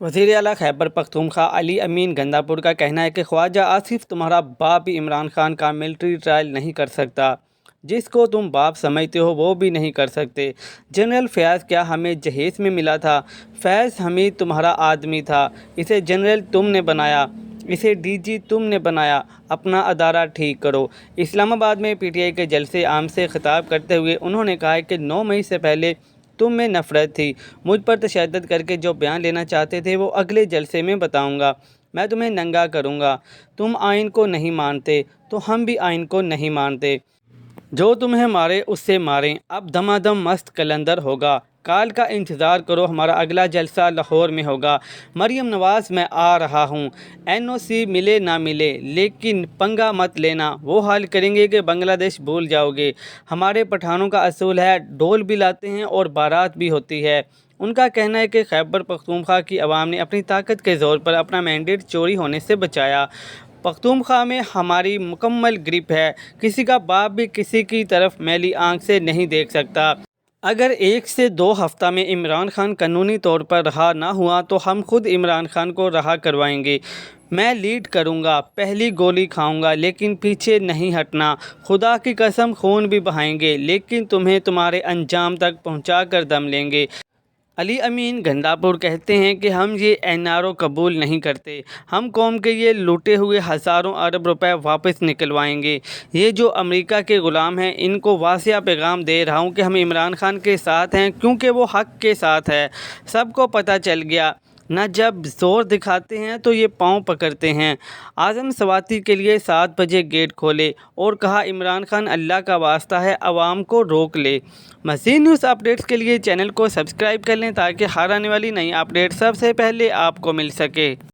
وزیر اعلیٰ خیبر پختونخوا علی امین گنداپور کا کہنا ہے کہ خواجہ آصف تمہارا باپ بھی عمران خان کا ملٹری ٹرائل نہیں کر سکتا، جس کو تم باپ سمجھتے ہو وہ بھی نہیں کر سکتے۔ جنرل فیاض کیا ہمیں جہیز میں ملا تھا؟ فیض حمید تمہارا آدمی تھا، اسے جنرل تم نے بنایا، اسے ڈی جی تم نے بنایا، اپنا ادارہ ٹھیک کرو۔ اسلام آباد میں پی ٹی آئی کے جلسے عام سے خطاب کرتے ہوئے انہوں نے کہا کہ 9 مئی سے پہلے تم میں نفرت تھی، مجھ پر تشدد کر کے جو بیان لینا چاہتے تھے وہ اگلے جلسے میں بتاؤں گا، میں تمہیں ننگا کروں گا۔ تم آئین کو نہیں مانتے تو ہم بھی آئین کو نہیں مانتے، جو تمہیں مارے اس سے ماریں، اب دمادم مست قلندر ہوگا، کال کا انتظار کرو، ہمارا اگلا جلسہ لاہور میں ہوگا۔ مریم نواز میں آ رہا ہوں، این او سی ملے نہ ملے لیکن پنگا مت لینا، وہ حال کریں گے کہ بنگلہ دیش بھول جاؤ گے۔ ہمارے پٹھانوں کا اصول ہے ڈھول بھی لاتے ہیں اور بارات بھی ہوتی ہے۔ ان کا کہنا ہے کہ خیبر پختونخوا کی عوام نے اپنی طاقت کے زور پر اپنا مینڈیٹ چوری ہونے سے بچایا۔ پختونخوا میں ہماری مکمل گرپ ہے، کسی کا باپ بھی کسی کی طرف میلی آنکھ سے نہیں دیکھ سکتا۔ اگر 1 سے 2 ہفتہ میں عمران خان قانونی طور پر رہا نہ ہوا تو ہم خود عمران خان کو رہا کروائیں گے۔ میں لیڈ کروں گا، پہلی گولی کھاؤں گا لیکن پیچھے نہیں ہٹنا، خدا کی قسم خون بھی بہائیں گے لیکن تمہیں تمہارے انجام تک پہنچا کر دم لیں گے۔ علی امین گنداپور کہتے ہیں کہ ہم یہ این آر او قبول نہیں کرتے، ہم قوم کے یہ لوٹے ہوئے ہزاروں ارب روپے واپس نکلوائیں گے۔ یہ جو امریکہ کے غلام ہیں ان کو واضح پیغام دے رہا ہوں کہ ہم عمران خان کے ساتھ ہیں کیونکہ وہ حق کے ساتھ ہے۔ سب کو پتہ چل گیا نہ، جب زور دکھاتے ہیں تو یہ پاؤں پکڑتے ہیں۔ اعظم سواتی کے لیے 7 بجے گیٹ کھولے اور کہا عمران خان اللہ کا واسطہ ہے عوام کو روک لے۔ مزید نیوز اپڈیٹس کے لیے چینل کو سبسکرائب کر لیں تاکہ ہر آنے والی نئی اپڈیٹ سب سے پہلے آپ کو مل سکے۔